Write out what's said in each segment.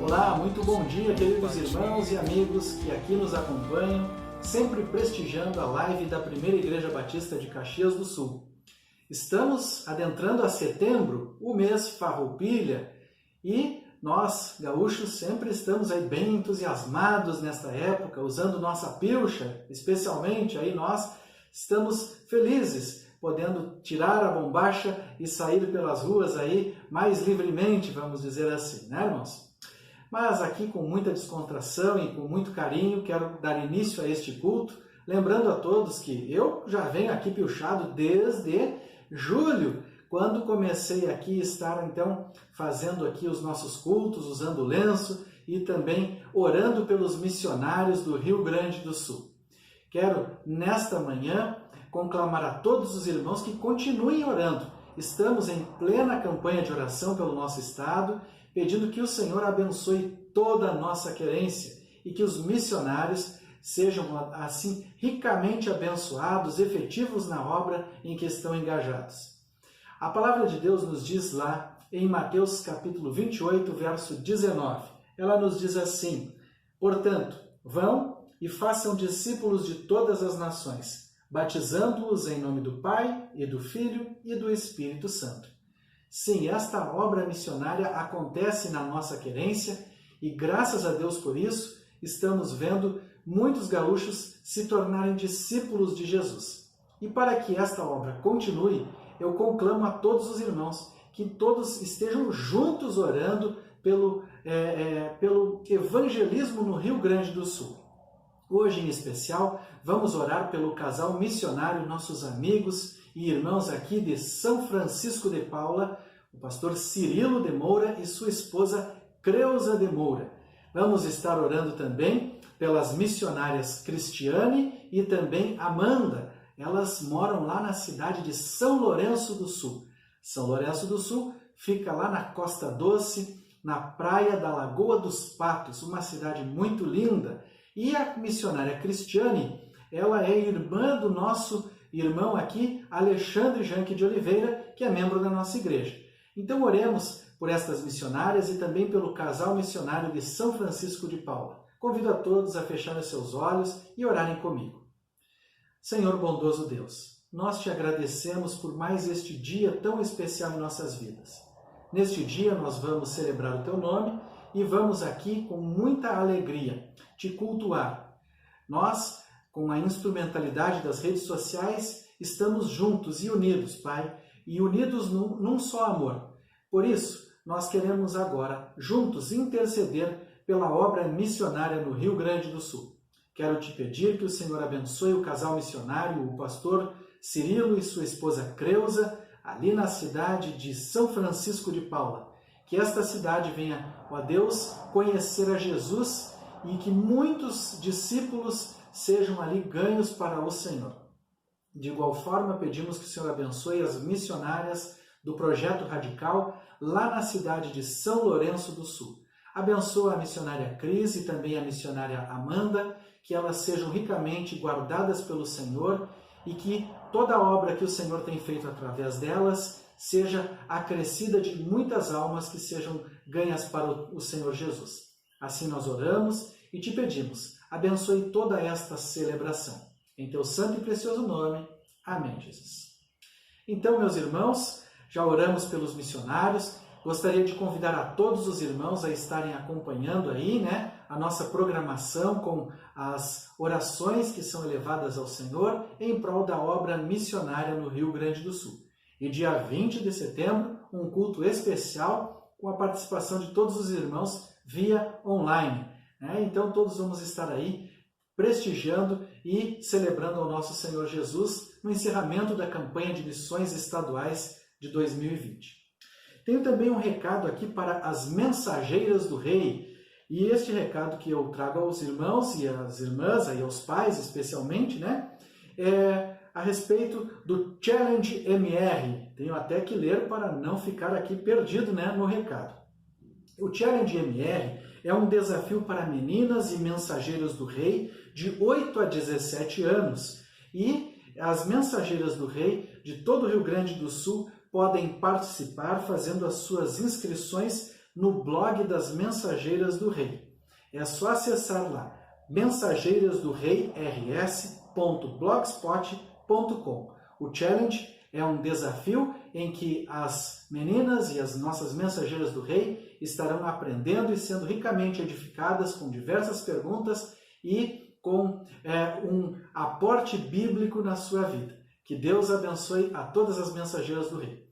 Olá, muito bom dia, queridos irmãos e amigos que aqui nos acompanham, sempre prestigiando a live da Primeira Igreja Batista de Caxias do Sul. Estamos adentrando a setembro, o mês Farroupilha, e nós, gaúchos, sempre estamos aí bem entusiasmados nesta época, usando nossa pilcha, especialmente aí nós estamos felizes, podendo tirar a bombacha e sair pelas ruas aí mais livremente, vamos dizer assim, né, irmãos? Mas aqui com muita descontração e com muito carinho, quero dar início a este culto, lembrando a todos que eu já venho aqui pilchado desde julho, quando comecei aqui a estar então fazendo aqui os nossos cultos, usando o lenço e também orando pelos missionários do Rio Grande do Sul. Quero nesta manhã conclamar a todos os irmãos que continuem orando. Estamos em plena campanha de oração pelo nosso estado, pedindo que o Senhor abençoe toda a nossa querência e que os missionários sejam assim ricamente abençoados, efetivos na obra em que estão engajados. A palavra de Deus nos diz lá em Mateus capítulo 28, verso 19. Ela nos diz assim: portanto, vão e façam discípulos de todas as nações, batizando-os em nome do Pai e do Filho e do Espírito Santo. Sim, esta obra missionária acontece na nossa querência e graças a Deus por isso estamos vendo muitos gaúchos se tornarem discípulos de Jesus. E para que esta obra continue, eu conclamo a todos os irmãos que todos estejam juntos orando pelo evangelismo no Rio Grande do Sul. Hoje, em especial, vamos orar pelo casal missionário, nossos amigos e irmãos aqui de São Francisco de Paula, o pastor Cirilo de Moura e sua esposa Creuza de Moura. Vamos estar orando também pelas missionárias Cristiane e também Amanda. Elas moram lá na cidade de São Lourenço do Sul. São Lourenço do Sul fica lá na Costa Doce, na praia da Lagoa dos Patos, uma cidade muito linda. E a missionária Cristiane, ela é irmã do nosso irmão aqui, Alexandre Janque de Oliveira, que é membro da nossa igreja. Então oremos por estas missionárias e também pelo casal missionário de São Francisco de Paula. Convido a todos a fecharem seus olhos e orarem comigo. Senhor bondoso Deus, nós te agradecemos por mais este dia tão especial em nossas vidas. Neste dia nós vamos celebrar o teu nome e vamos aqui com muita alegria te cultuar. Nós, com a instrumentalidade das redes sociais, estamos juntos e unidos, Pai, e unidos num só amor. Por isso, nós queremos agora, juntos, interceder pela obra missionária no Rio Grande do Sul. Quero te pedir que o Senhor abençoe o casal missionário, o pastor Cirilo e sua esposa Creuza, ali na cidade de São Francisco de Paula. Que esta cidade venha, ó Deus, conhecer a Jesus e que muitos discípulos sejam ali ganhos para o Senhor. De igual forma, pedimos que o Senhor abençoe as missionárias do Projeto Radical lá na cidade de São Lourenço do Sul. Abençoa a missionária Cris e também a missionária Amanda, que elas sejam ricamente guardadas pelo Senhor e que toda a obra que o Senhor tem feito através delas seja acrescida de muitas almas que sejam ganhas para o Senhor Jesus. Assim nós oramos e te pedimos, abençoe toda esta celebração. Em teu santo e precioso nome. Amém, Jesus. Então, meus irmãos, já oramos pelos missionários. Gostaria de convidar a todos os irmãos a estarem acompanhando aí, a nossa programação com as orações que são elevadas ao Senhor em prol da obra missionária no Rio Grande do Sul. E dia 20 de setembro, um culto especial com a participação de todos os irmãos via online. Então todos vamos estar aí prestigiando e celebrando ao nosso Senhor Jesus no encerramento da campanha de missões estaduais de 2020. Tenho também um recado aqui para as mensageiras do Rei. E este recado que eu trago aos irmãos e às irmãs, e aos pais especialmente, é a respeito do Challenge MR. Tenho até que ler para não ficar aqui perdido no recado. O Challenge MR é um desafio para meninas e mensageiras do Rei de 8 a 17 anos. E as mensageiras do Rei de todo o Rio Grande do Sul podem participar fazendo as suas inscrições no blog das Mensageiras do Rei. É só acessar lá, mensageirasdorei.rs.blogspot.com. O challenge é um desafio em que as meninas e as nossas mensageiras do Rei estarão aprendendo e sendo ricamente edificadas com diversas perguntas e com um aporte bíblico na sua vida. Que Deus abençoe a todas as mensageiras do Rei.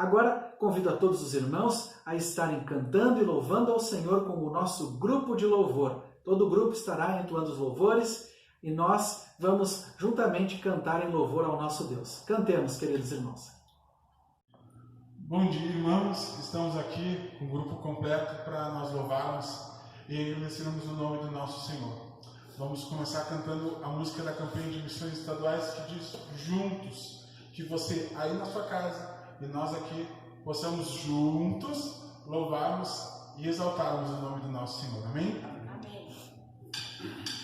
Agora, convido a todos os irmãos a estarem cantando e louvando ao Senhor com o nosso grupo de louvor. Todo o grupo estará entoando os louvores e nós vamos juntamente cantar em louvor ao nosso Deus. Cantemos, queridos irmãos. Bom dia, irmãos. Estamos aqui com o grupo completo para nós louvarmos e agradecermos o nome do nosso Senhor. Vamos começar cantando a música da campanha de missões estaduais que diz juntos, que você aí na sua casa e nós aqui possamos juntos louvarmos e exaltarmos o nome do nosso Senhor. Amém? Amém. Amém.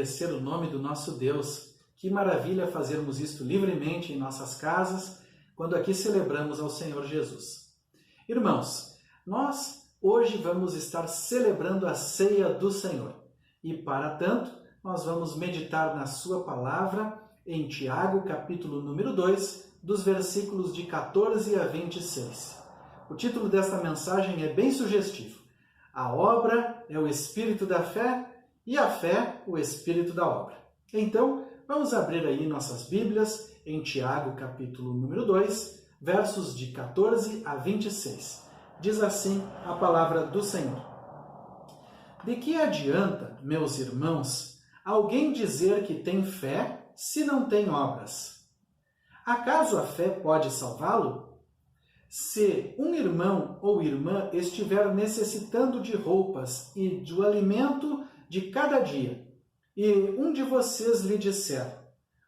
engrandecer o nome do nosso Deus. Que maravilha fazermos isto livremente em nossas casas, quando aqui celebramos ao Senhor Jesus. Irmãos, nós hoje vamos estar celebrando a ceia do Senhor. E para tanto, nós vamos meditar na sua palavra em Tiago, capítulo número 2, dos versículos de 14 a 26. O título desta mensagem é bem sugestivo. A obra é o espírito da fé e a fé o espírito da obra. Então, vamos abrir aí nossas Bíblias em Tiago, capítulo número 2, versos de 14 a 26. Diz assim a palavra do Senhor. De que adianta, meus irmãos, alguém dizer que tem fé se não tem obras? Acaso a fé pode salvá-lo? Se um irmão ou irmã estiver necessitando de roupas e do alimento de cada dia, e um de vocês lhe disser,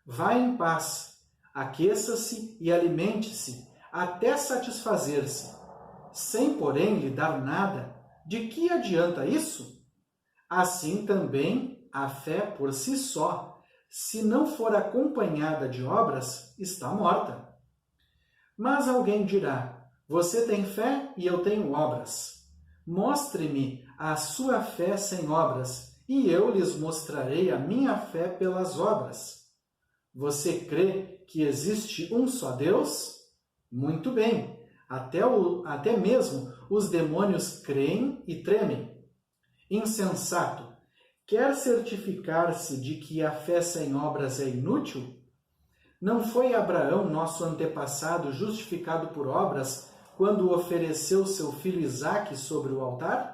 vá em paz, aqueça-se e alimente-se, até satisfazer-se, sem, porém, lhe dar nada, de que adianta isso? Assim também a fé por si só, se não for acompanhada de obras, está morta. Mas alguém dirá, você tem fé e eu tenho obras. Mostre-me a sua fé sem obras, e eu lhes mostrarei a minha fé pelas obras. Você crê que existe um só Deus? Muito bem, até mesmo os demônios creem e tremem. Insensato, quer certificar-se de que a fé sem obras é inútil? Não foi Abraão, nosso antepassado, justificado por obras quando ofereceu seu filho Isaque sobre o altar?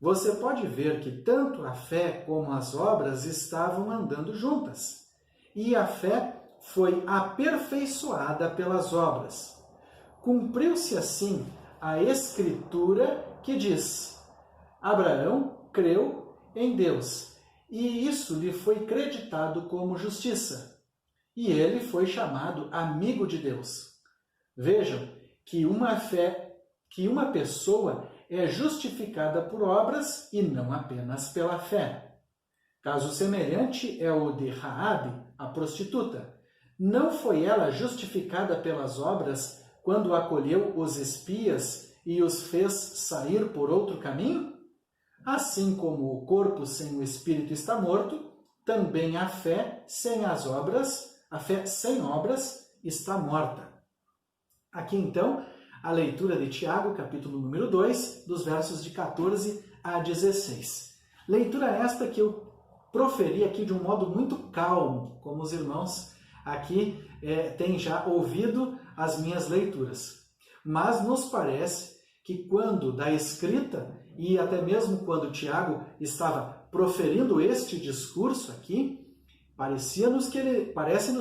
Você pode ver que tanto a fé como as obras estavam andando juntas. E a fé foi aperfeiçoada pelas obras. Cumpriu-se assim a Escritura que diz, Abraão creu em Deus, e isso lhe foi creditado como justiça. E ele foi chamado amigo de Deus. Vejam que uma pessoa é justificada por obras e não apenas pela fé. Caso semelhante é o de Raabe, a prostituta. Não foi ela justificada pelas obras quando acolheu os espias e os fez sair por outro caminho? Assim como o corpo sem o espírito está morto, também a fé sem as obras, a fé sem obras está morta. Aqui então, a leitura de Tiago, capítulo número 2, dos versos de 14 a 16. Leitura esta que eu proferi aqui de um modo muito calmo, como os irmãos aqui têm já ouvido as minhas leituras. Mas nos parece que quando da escrita, e até mesmo quando Tiago estava proferindo este discurso aqui, parece-nos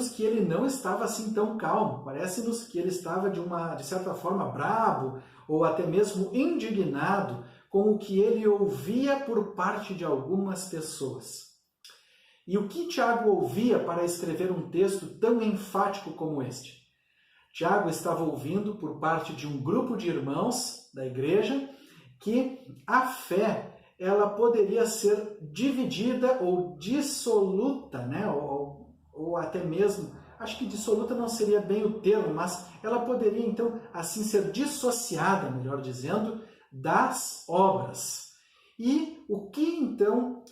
que ele não estava assim tão calmo, parece-nos que ele estava de certa forma bravo ou até mesmo indignado com o que ele ouvia por parte de algumas pessoas. E o que Tiago ouvia para escrever um texto tão enfático como este? Tiago estava ouvindo por parte de um grupo de irmãos da igreja que a fé ela poderia ser dividida ou dissoluta, né? ou até mesmo, acho que dissoluta não seria bem o termo, mas ela poderia então assim ser dissociada, melhor dizendo, das obras. E o que então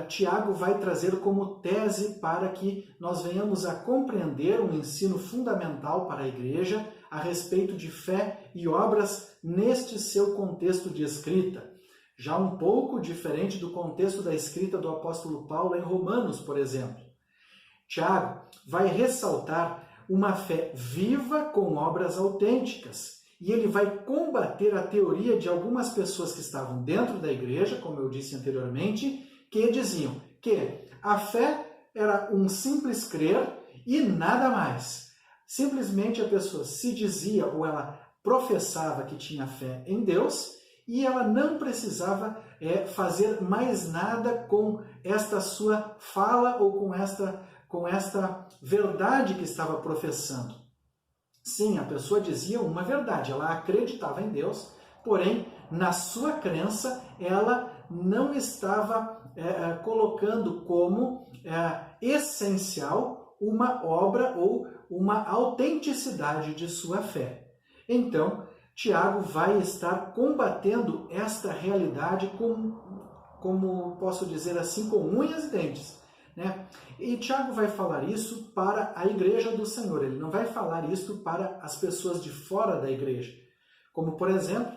Tiago vai trazer como tese para que nós venhamos a compreender um ensino fundamental para a igreja a respeito de fé e obras neste seu contexto de escrita? Já um pouco diferente do contexto da escrita do apóstolo Paulo em Romanos, por exemplo. Tiago vai ressaltar uma fé viva com obras autênticas. E ele vai combater a teoria de algumas pessoas que estavam dentro da igreja, como eu disse anteriormente, que diziam que a fé era um simples crer e nada mais. Simplesmente a pessoa se dizia ou ela professava que tinha fé em Deus, e ela não precisava fazer mais nada com esta sua fala ou com esta verdade que estava professando. Sim, a pessoa dizia uma verdade, ela acreditava em Deus, porém, na sua crença, ela não estava colocando como essencial uma obra ou uma autenticidade de sua fé. Então, Tiago vai estar combatendo esta realidade como posso dizer assim, com unhas e dentes, né? E Tiago vai falar isso para a igreja do Senhor, ele não vai falar isso para as pessoas de fora da igreja. Como, por exemplo,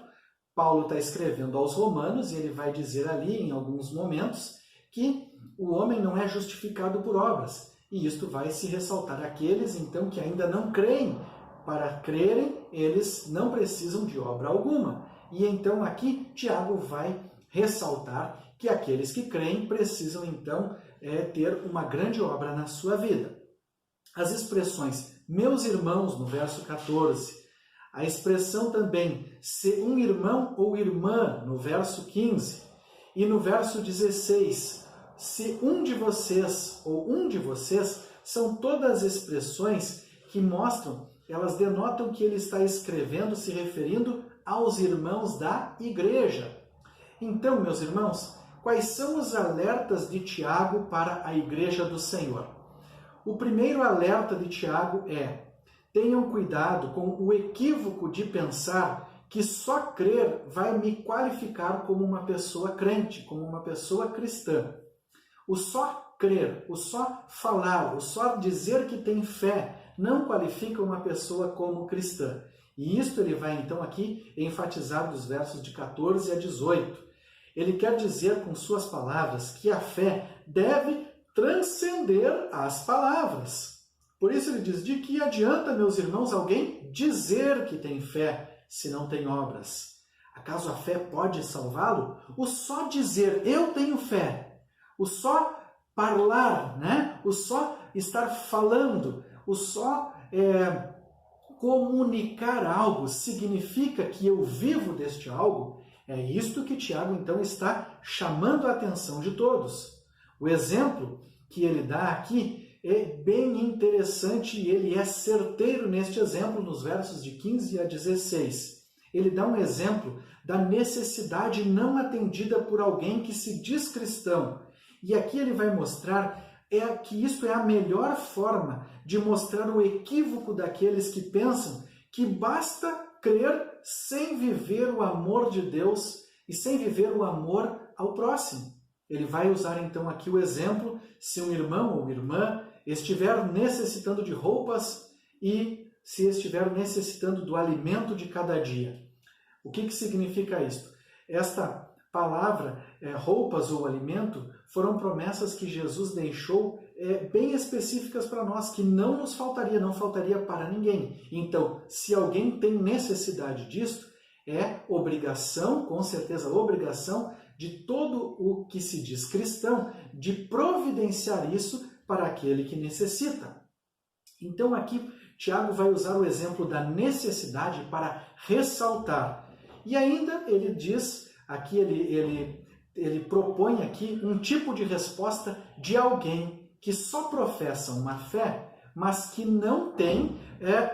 Paulo está escrevendo aos Romanos e ele vai dizer ali, em alguns momentos, que o homem não é justificado por obras. E isto vai se ressaltar àqueles, então, que ainda não creem. Para crerem, eles não precisam de obra alguma. E então aqui Tiago vai ressaltar que aqueles que creem precisam, então, ter uma grande obra na sua vida. As expressões meus irmãos, no verso 14, a expressão também ser um irmão ou irmã, no verso 15, e no verso 16, se um de vocês ou um de vocês, são todas expressões que mostram, elas denotam que ele está escrevendo, se referindo aos irmãos da igreja. Então, meus irmãos, quais são os alertas de Tiago para a igreja do Senhor? O primeiro alerta de Tiago é: tenham cuidado com o equívoco de pensar que só crer vai me qualificar como uma pessoa crente, como uma pessoa cristã. O só crer, o só falar, o só dizer que tem fé não qualifica uma pessoa como cristã. E isto ele vai então aqui enfatizar dos versos de 14 a 18. Ele quer dizer com suas palavras que a fé deve transcender as palavras. Por isso ele diz: de que adianta, meus irmãos, alguém dizer que tem fé se não tem obras? Acaso a fé pode salvá-lo? O só dizer eu tenho fé, o só falar, né? O só estar falando, o só comunicar algo significa que eu vivo deste algo? É isto que Tiago então está chamando a atenção de todos. O exemplo que ele dá aqui é bem interessante e ele é certeiro neste exemplo nos versos de 15 a 16. Ele dá um exemplo da necessidade não atendida por alguém que se diz cristão. E aqui ele vai mostrar que isto é a melhor forma de mostrar o equívoco daqueles que pensam que basta crer sem viver o amor de Deus e sem viver o amor ao próximo. Ele vai usar então aqui o exemplo: se um irmão ou irmã estiver necessitando de roupas e se estiver necessitando do alimento de cada dia. O que significa isto? Esta palavra, roupas ou alimento, foram promessas que Jesus deixou bem específicas para nós, que não nos faltaria, não faltaria para ninguém. Então, se alguém tem necessidade disto, é obrigação, com certeza obrigação, de todo o que se diz cristão, de providenciar isso para aquele que necessita. Então aqui Tiago vai usar o exemplo da necessidade para ressaltar. E ainda ele diz, aqui ele propõe aqui um tipo de resposta de alguém que só professa uma fé, mas que não tem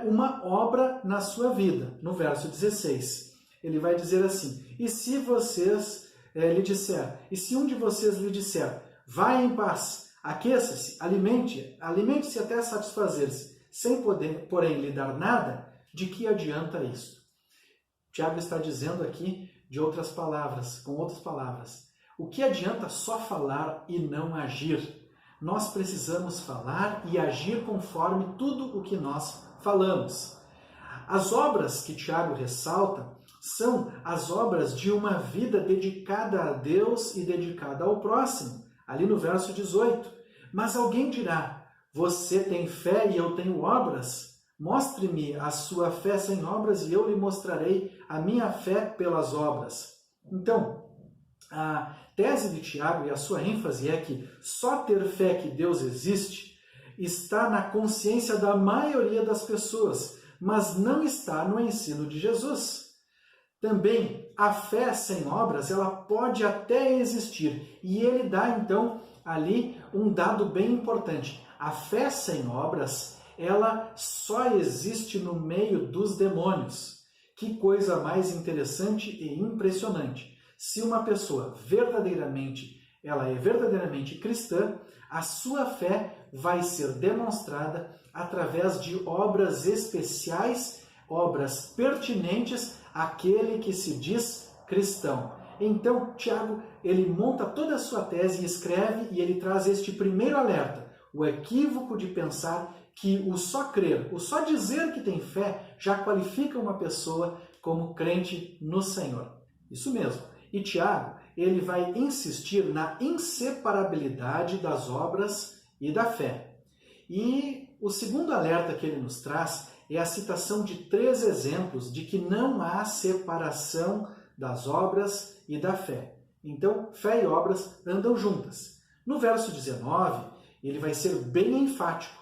uma obra na sua vida. No verso 16, ele vai dizer assim: e se vocês lhe disser, e se um de vocês lhe disser, vai em paz, aqueça-se, alimente-se até satisfazer-se, sem poder, porém, lhe dar nada, de que adianta isso? Tiago está dizendo aqui, com outras palavras, o que adianta só falar e não agir? Nós precisamos falar e agir conforme tudo o que nós falamos. As obras que Tiago ressalta são as obras de uma vida dedicada a Deus e dedicada ao próximo, ali no verso 18. Mas alguém dirá: você tem fé e eu tenho obras? Mostre-me a sua fé sem obras e eu lhe mostrarei a minha fé pelas obras. Então, a tese de Tiago e a sua ênfase é que só ter fé que Deus existe está na consciência da maioria das pessoas, mas não está no ensino de Jesus. Também a fé sem obras, ela pode até existir. E ele dá então ali um dado bem importante. A fé sem obras, ela só existe no meio dos demônios. Que coisa mais interessante e impressionante. Se uma pessoa verdadeiramente ela é verdadeiramente cristã, a sua fé vai ser demonstrada através de obras especiais, obras pertinentes àquele que se diz cristão. Então, Tiago, ele monta toda a sua tese e escreve, e ele traz este primeiro alerta, o equívoco de pensar que o só crer, o só dizer que tem fé, já qualifica uma pessoa como crente no Senhor. Isso mesmo. E Tiago, ele vai insistir na inseparabilidade das obras e da fé. E o segundo alerta que ele nos traz é a citação de 3 exemplos de que não há separação das obras e da fé. Então, fé e obras andam juntas. No verso 19, ele vai ser bem enfático.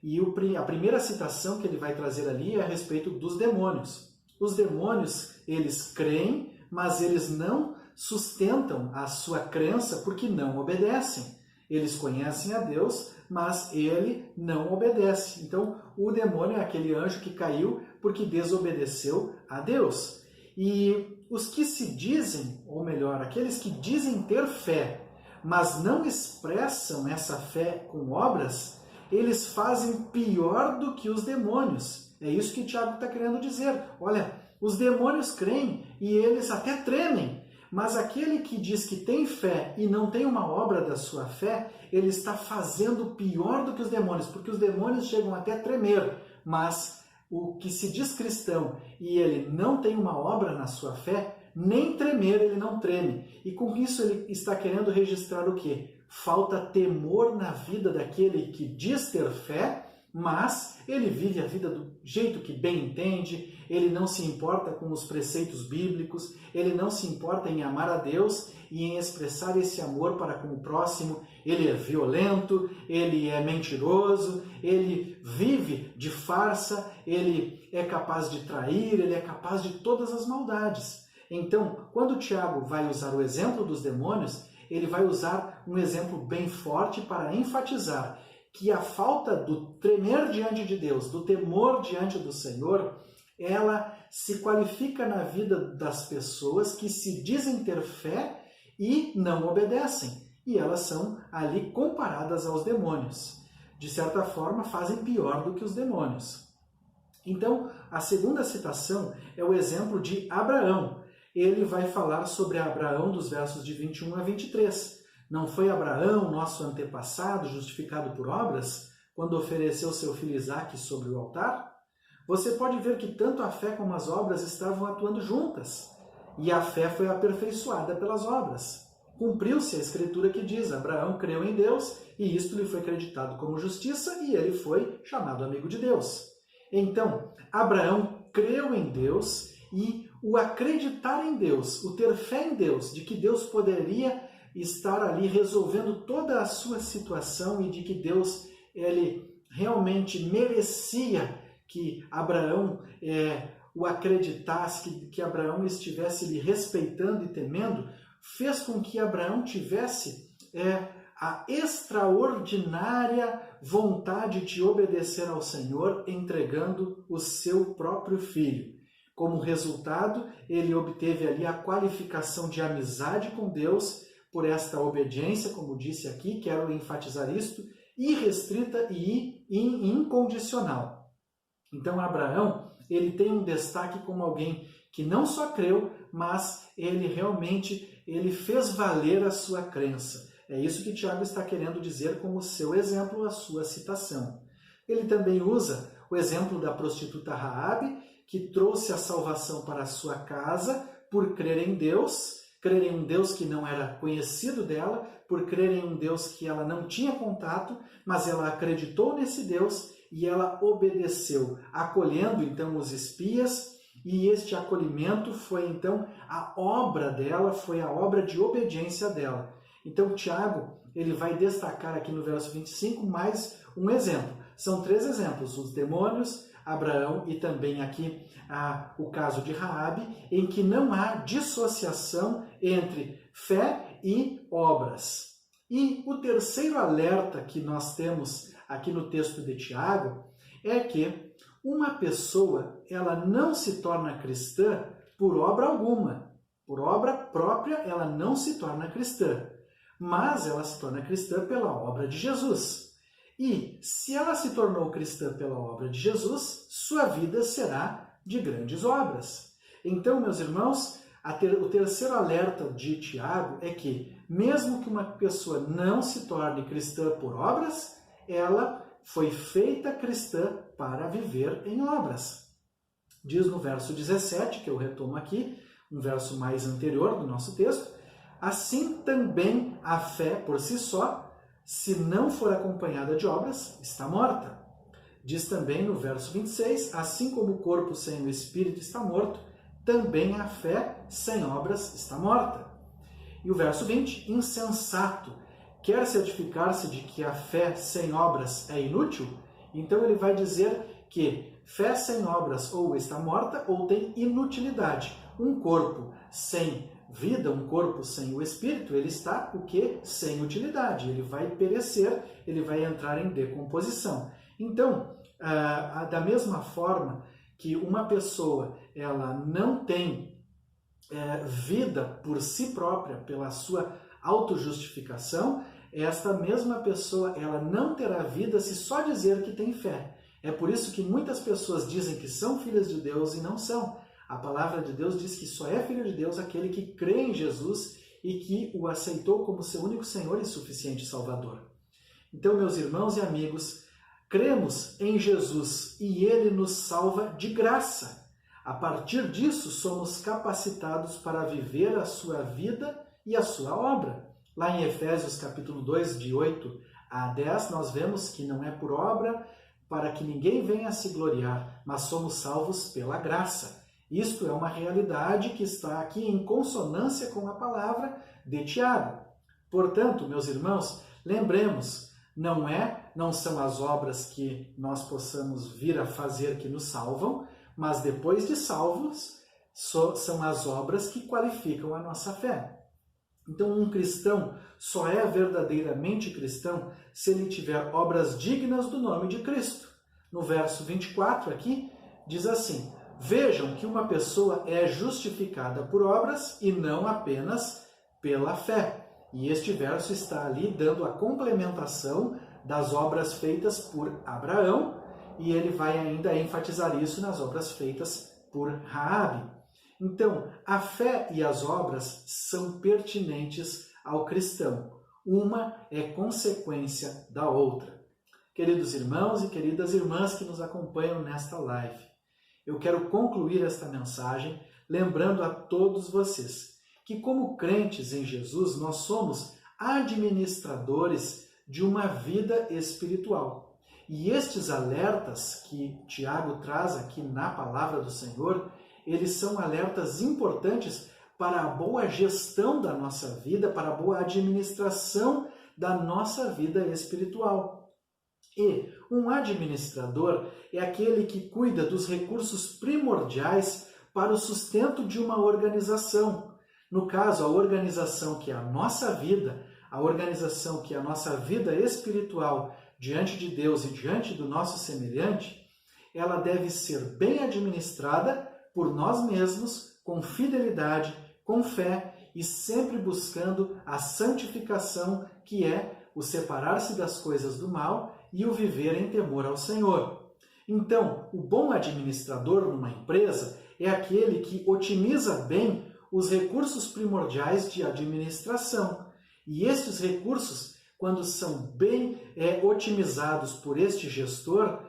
E a primeira citação que ele vai trazer ali é a respeito dos demônios. Os demônios, eles creem, mas eles não sustentam a sua crença porque não obedecem. Eles conhecem a Deus, mas ele não obedece. Então, o demônio é aquele anjo que caiu porque desobedeceu a Deus. E os que se dizem, ou melhor, aqueles que dizem ter fé, mas não expressam essa fé com obras, eles fazem pior do que os demônios. É isso que Tiago está querendo dizer. Olha, os demônios creem e eles até tremem, mas aquele que diz que tem fé e não tem uma obra da sua fé, ele está fazendo pior do que os demônios, porque os demônios chegam até a tremer, mas o que se diz cristão e ele não tem uma obra na sua fé, nem tremer ele não treme. E com isso ele está querendo registrar o quê? Falta temor na vida daquele que diz ter fé, mas ele vive a vida do jeito que bem entende, ele não se importa com os preceitos bíblicos, ele não se importa em amar a Deus e em expressar esse amor para com o próximo. Ele é violento, ele é mentiroso, ele vive de farsa, ele é capaz de trair, ele é capaz de todas as maldades. Então, quando Tiago vai usar o exemplo dos demônios, ele vai usar um exemplo bem forte para enfatizar que a falta do tremer diante de Deus, do temor diante do Senhor, ela se qualifica na vida das pessoas que se dizem ter fé e não obedecem. E elas são ali comparadas aos demônios. De certa forma, fazem pior do que os demônios. Então, a segunda citação é o exemplo de Abraão. Ele vai falar sobre Abraão dos versos de 21 a 23. Não foi Abraão, nosso antepassado, justificado por obras, quando ofereceu seu filho Isaque sobre o altar? Você pode ver que tanto a fé como as obras estavam atuando juntas. E a fé foi aperfeiçoada pelas obras. Cumpriu-se a escritura que diz: Abraão creu em Deus e isto lhe foi acreditado como justiça e ele foi chamado amigo de Deus. Então, Abraão creu em Deus e o acreditar em Deus, o ter fé em Deus, de que Deus poderia estar ali resolvendo toda a sua situação e de que Deus ele realmente merecia que Abraão o acreditasse, que Abraão estivesse lhe respeitando e temendo, fez com que Abraão tivesse a extraordinária vontade de obedecer ao Senhor, entregando o seu próprio filho. Como resultado, ele obteve ali a qualificação de amizade com Deus por esta obediência, como disse aqui, quero enfatizar isto, irrestrita e incondicional. Então, Abraão, ele tem um destaque como alguém que não só creu, mas ele realmente fez valer a sua crença. É isso que Tiago está querendo dizer como seu exemplo, a sua citação. Ele também usa o exemplo da prostituta Raabe, que trouxe a salvação para a sua casa por crer em Deus, crer em um Deus que não era conhecido dela, por crer em um Deus que ela não tinha contato, mas ela acreditou nesse Deus e ela obedeceu, acolhendo então os espias, e este acolhimento foi então a obra dela, foi a obra de obediência dela. Então Tiago, ele vai destacar aqui no verso 25 mais um exemplo. São 3 exemplos, os demônios, Abraão e também aqui o caso de Raabe, em que não há dissociação entre fé e obras. E o terceiro alerta que nós temos aqui no texto de Tiago é que uma pessoa ela não se torna cristã por obra alguma. Por obra própria ela não se torna cristã. mas ela se torna cristã pela obra de Jesus. E, se ela se tornou cristã pela obra de Jesus, sua vida será de grandes obras. Então, meus irmãos, o terceiro alerta de Tiago é que, mesmo que uma pessoa não se torne cristã por obras, ela foi feita cristã para viver em obras. Diz no verso 17, que eu retomo aqui, um verso mais anterior do nosso texto, assim também a fé por si só, se não for acompanhada de obras, está morta. Diz também no verso 26, assim como o corpo sem o espírito está morto, também a fé sem obras está morta. E o verso 20, insensato, quer certificar-se de que a fé sem obras é inútil? Então ele vai dizer que fé sem obras ou está morta ou tem inutilidade. Um corpo sem vida, um corpo sem o espírito, ele está o quê? Sem utilidade. Ele vai perecer, ele vai entrar em decomposição. Então, da mesma forma que uma pessoa ela não tem vida por si própria, pela sua autojustificação, esta mesma pessoa ela não terá vida se só dizer que tem fé. É por isso que muitas pessoas dizem que são filhas de Deus e não são. A palavra de Deus diz que só é filho de Deus aquele que crê em Jesus e que o aceitou como seu único Senhor e suficiente Salvador. Então, meus irmãos e amigos, cremos em Jesus e Ele nos salva de graça. A partir disso, somos capacitados para viver a sua vida e a sua obra. Lá em Efésios capítulo 2, de 8 a 10, nós vemos que não é por obra para que ninguém venha a se gloriar, mas somos salvos pela graça. Isto é uma realidade que está aqui em consonância com a palavra de Tiago. Portanto, meus irmãos, lembremos, não são as obras que nós possamos vir a fazer que nos salvam, mas depois de salvos, são as obras que qualificam a nossa fé. Então, um cristão só é verdadeiramente cristão se ele tiver obras dignas do nome de Cristo. No verso 24 aqui, diz assim: vejam que uma pessoa é justificada por obras e não apenas pela fé. E este verso está ali dando a complementação das obras feitas por Abraão, e ele vai ainda enfatizar isso nas obras feitas por Raabe. Então, a fé e as obras são pertinentes ao cristão. Uma é consequência da outra. Queridos irmãos e queridas irmãs que nos acompanham nesta live, eu quero concluir esta mensagem lembrando a todos vocês que, como crentes em Jesus, nós somos administradores de uma vida espiritual. E estes alertas que Tiago traz aqui na palavra do Senhor, eles são alertas importantes para a boa gestão da nossa vida, para a boa administração da nossa vida espiritual. E um administrador é aquele que cuida dos recursos primordiais para o sustento de uma organização. No caso, a organização que é a nossa vida, a organização que é a nossa vida espiritual diante de Deus e diante do nosso semelhante, ela deve ser bem administrada por nós mesmos, com fidelidade, com fé e sempre buscando a santificação, que é o separar-se das coisas do mal e o viver em temor ao Senhor. Então, o bom administrador numa empresa é aquele que otimiza bem os recursos primordiais de administração. E estes recursos, quando são bem otimizados por este gestor,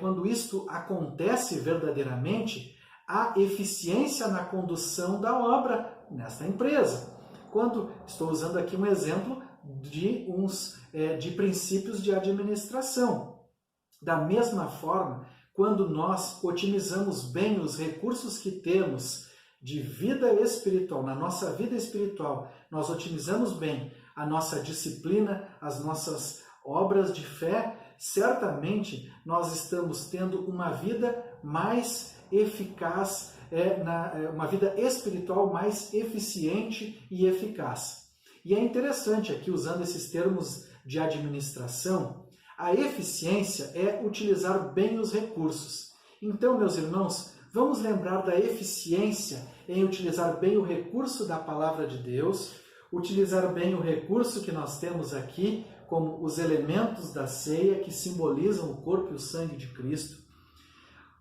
quando isto acontece verdadeiramente, há eficiência na condução da obra nesta empresa. Quando estou usando aqui um exemplo de princípios de administração. Da mesma forma, quando nós otimizamos bem os recursos que temos de vida espiritual, na nossa vida espiritual, nós otimizamos bem a nossa disciplina, as nossas obras de fé, certamente nós estamos tendo uma vida mais eficaz, uma vida espiritual mais eficiente e eficaz. E é interessante aqui, usando esses termos de administração, a eficiência é utilizar bem os recursos. Então, meus irmãos, vamos lembrar da eficiência em utilizar bem o recurso da palavra de Deus, utilizar bem o recurso que nós temos aqui, como os elementos da ceia que simbolizam o corpo e o sangue de Cristo.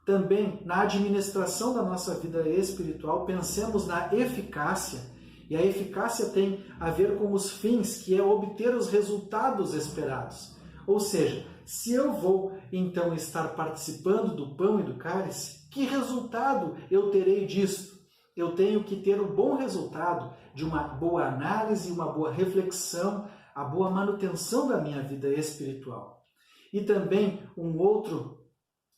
Também, na administração da nossa vida espiritual, pensemos na eficácia. E a eficácia tem a ver com os fins, que é obter os resultados esperados. Ou seja, se eu vou então estar participando do pão e do cálice, que resultado eu terei disto? Eu tenho que ter o bom resultado de uma boa análise, uma boa reflexão, a boa manutenção da minha vida espiritual. E também um outro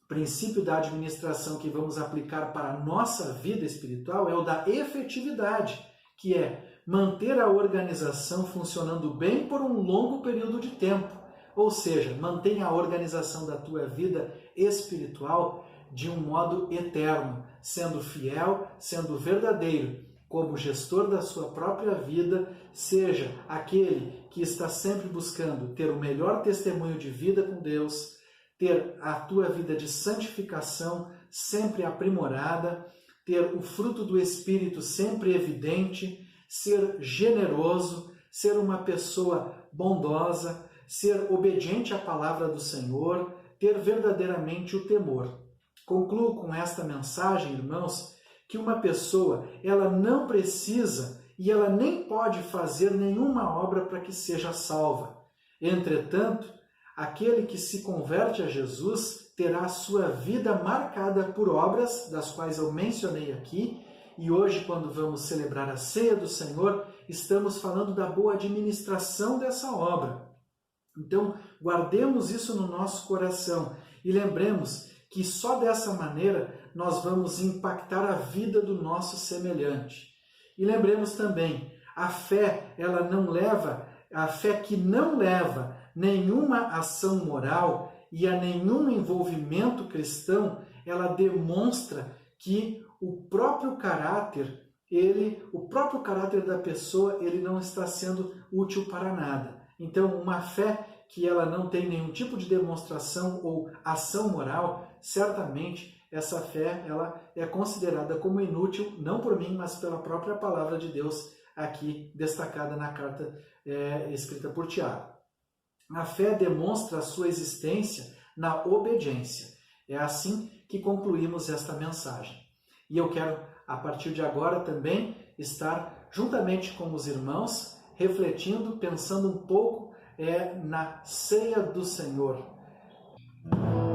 princípio da administração que vamos aplicar para a nossa vida espiritual é o da efetividade, que é manter a organização funcionando bem por um longo período de tempo. Ou seja, mantenha a organização da tua vida espiritual de um modo eterno, sendo fiel, sendo verdadeiro, como gestor da sua própria vida, seja aquele que está sempre buscando ter o melhor testemunho de vida com Deus, ter a tua vida de santificação sempre aprimorada, ter o fruto do Espírito sempre evidente, ser generoso, ser uma pessoa bondosa, ser obediente à palavra do Senhor, ter verdadeiramente o temor. Concluo com esta mensagem, irmãos, que uma pessoa, ela não precisa e ela nem pode fazer nenhuma obra para que seja salva. Entretanto, aquele que se converte a Jesus terá a sua vida marcada por obras, das quais eu mencionei aqui, e hoje, quando vamos celebrar a ceia do Senhor, estamos falando da boa administração dessa obra. Então, guardemos isso no nosso coração e lembremos que só dessa maneira nós vamos impactar a vida do nosso semelhante. E lembremos também, a fé que não leva nenhuma ação moral e a nenhum envolvimento cristão, ela demonstra que o próprio caráter da pessoa, ele não está sendo útil para nada. Então, uma fé que ela não tem nenhum tipo de demonstração ou ação moral, certamente essa fé ela é considerada como inútil, não por mim, mas pela própria palavra de Deus, aqui destacada na carta escrita por Tiago. A fé demonstra a sua existência na obediência. É assim que concluímos esta mensagem. E eu quero, a partir de agora, também estar juntamente com os irmãos, refletindo, pensando um pouco na ceia do Senhor. Perdido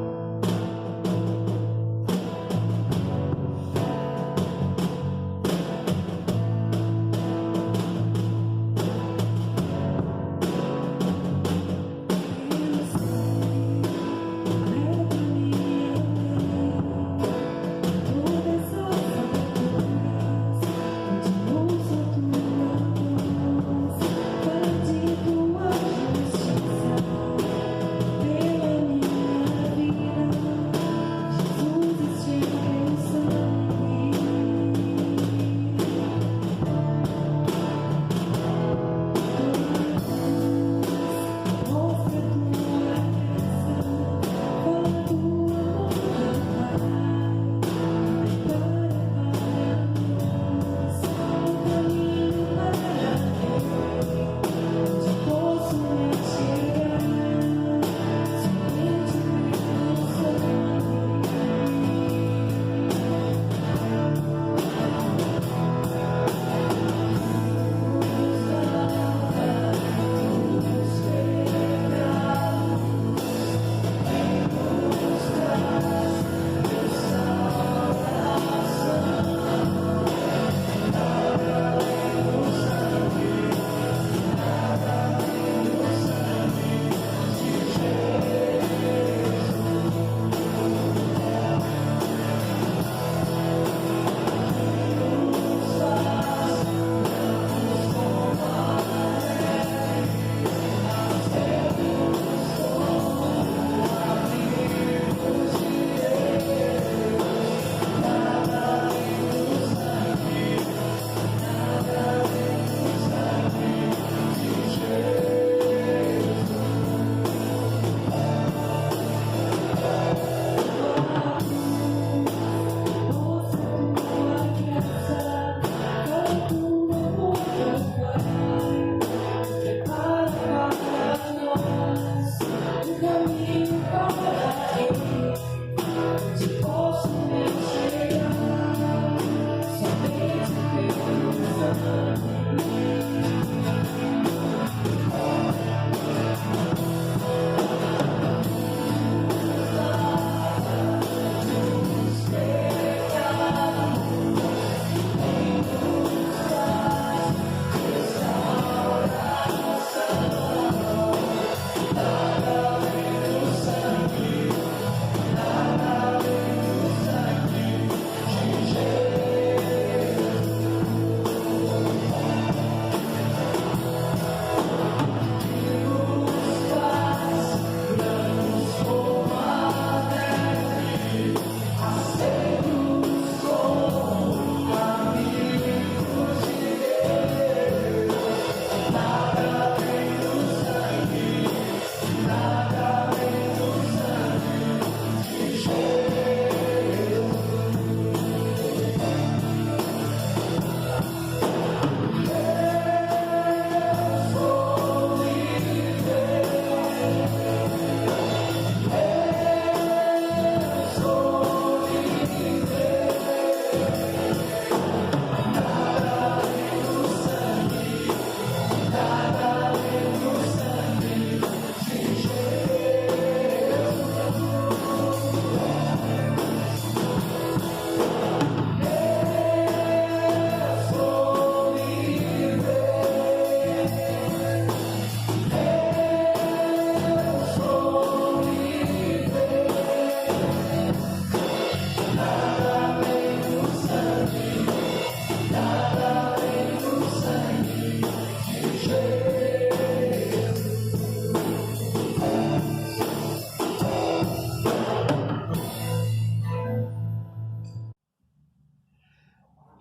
a justiça.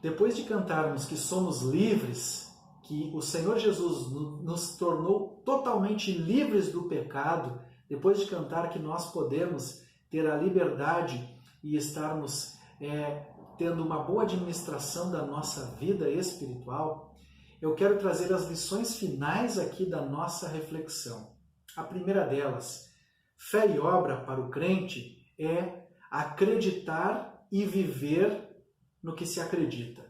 Depois de cantarmos que somos livres, que o Senhor Jesus nos tornou totalmente livres do pecado, depois de cantar que nós podemos ter a liberdade e estarmos tendo uma boa administração da nossa vida espiritual, eu quero trazer as lições finais aqui da nossa reflexão. A primeira delas, fé e obra para o crente é acreditar e viver no que se acredita.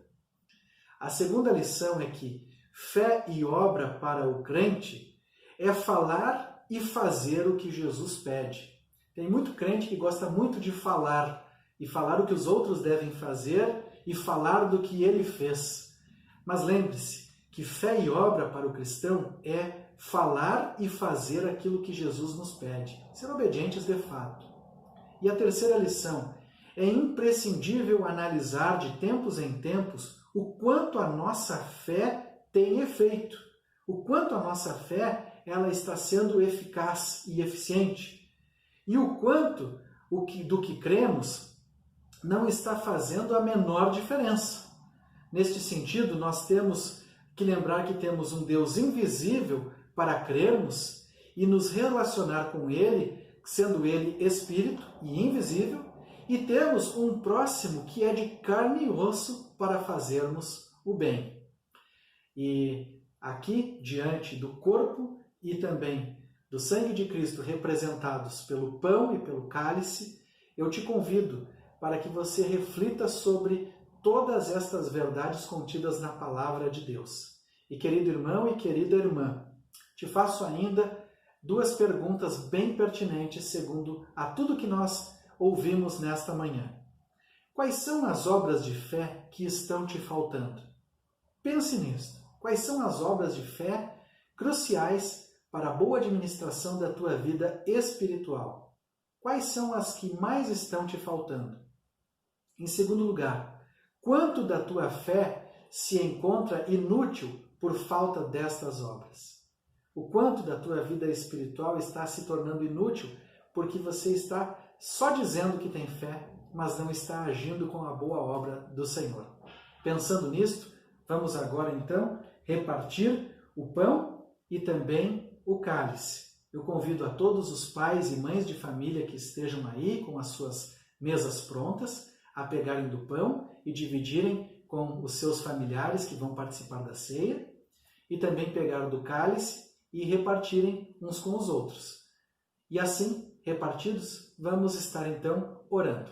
A segunda lição é que fé e obra para o crente é falar e fazer o que Jesus pede. Tem muito crente que gosta muito de falar, e falar o que os outros devem fazer e falar do que ele fez. Mas lembre-se que fé e obra para o cristão é falar e fazer aquilo que Jesus nos pede, ser obedientes de fato. E a terceira lição, é imprescindível analisar de tempos em tempos o quanto a nossa fé tem efeito, o quanto a nossa fé ela está sendo eficaz e eficiente, e o quanto do que cremos não está fazendo a menor diferença. Neste sentido, nós temos que lembrar que temos um Deus invisível para crermos e nos relacionar com Ele, sendo Ele Espírito e invisível, e temos um próximo que é de carne e osso para fazermos o bem. E aqui, diante do corpo e também do sangue de Cristo representados pelo pão e pelo cálice, eu te convido para que você reflita sobre todas estas verdades contidas na palavra de Deus. E querido irmão e querida irmã, te faço ainda duas perguntas bem pertinentes segundo a tudo que nós ouvimos nesta manhã. Quais são as obras de fé que estão te faltando? Pense nisto. Quais são as obras de fé cruciais para a boa administração da tua vida espiritual? Quais são as que mais estão te faltando? Em segundo lugar, quanto da tua fé se encontra inútil por falta destas obras? O quanto da tua vida espiritual está se tornando inútil porque você está só dizendo que tem fé, mas não está agindo com a boa obra do Senhor. Pensando nisto, vamos agora então repartir o pão e também o cálice. Eu convido a todos os pais e mães de família que estejam aí com as suas mesas prontas a pegarem do pão e dividirem com os seus familiares que vão participar da ceia e também pegar do cálice e repartirem uns com os outros. E assim repartidos, vamos estar então orando.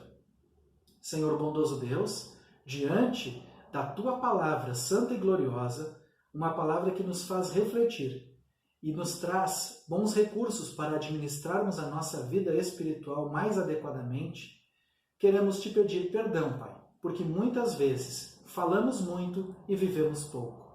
Senhor bondoso Deus, diante da Tua palavra santa e gloriosa, uma palavra que nos faz refletir e nos traz bons recursos para administrarmos a nossa vida espiritual mais adequadamente, queremos Te pedir perdão, Pai, porque muitas vezes falamos muito e vivemos pouco.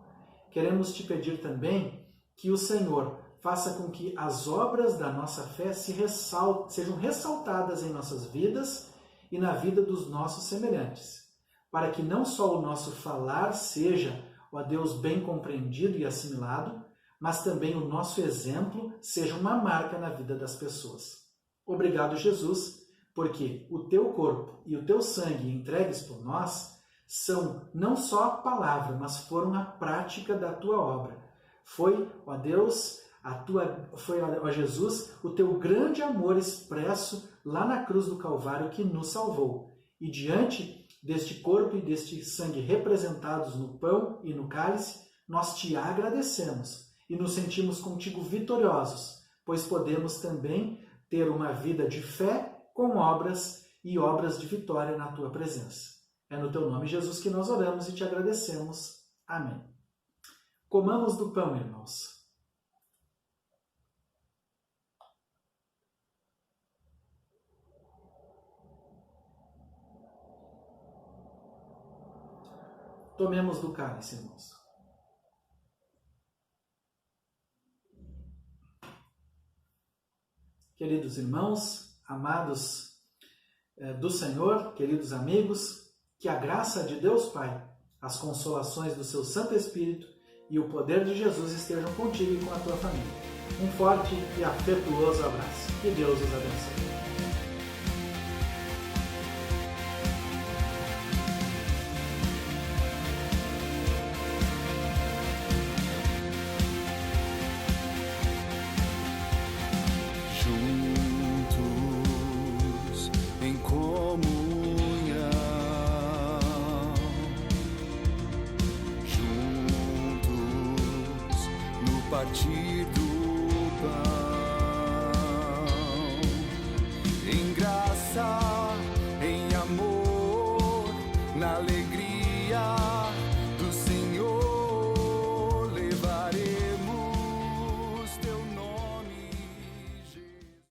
Queremos Te pedir também que o Senhor faça com que as obras da nossa fé sejam ressaltadas em nossas vidas e na vida dos nossos semelhantes, para que não só o nosso falar seja, ó Deus, bem compreendido e assimilado, mas também o nosso exemplo seja uma marca na vida das pessoas. Obrigado, Jesus, porque o Teu corpo e o Teu sangue entregues por nós são não só a palavra, mas foram a prática da Tua obra. Foi, ó Deus, ó Jesus, o Teu grande amor expresso lá na cruz do Calvário que nos salvou. E diante deste corpo e deste sangue representados no pão e no cálice, nós Te agradecemos e nos sentimos contigo vitoriosos, pois podemos também ter uma vida de fé com obras e obras de vitória na Tua presença. É no Teu nome, Jesus, que nós oramos e Te agradecemos. Amém. Comamos do pão, irmãos. Tomemos do cálice, irmãos. Queridos irmãos, amados do Senhor, queridos amigos, que a graça de Deus Pai, as consolações do seu Santo Espírito e o poder de Jesus estejam contigo e com a tua família. Um forte e afetuoso abraço. Que Deus os abençoe. Partir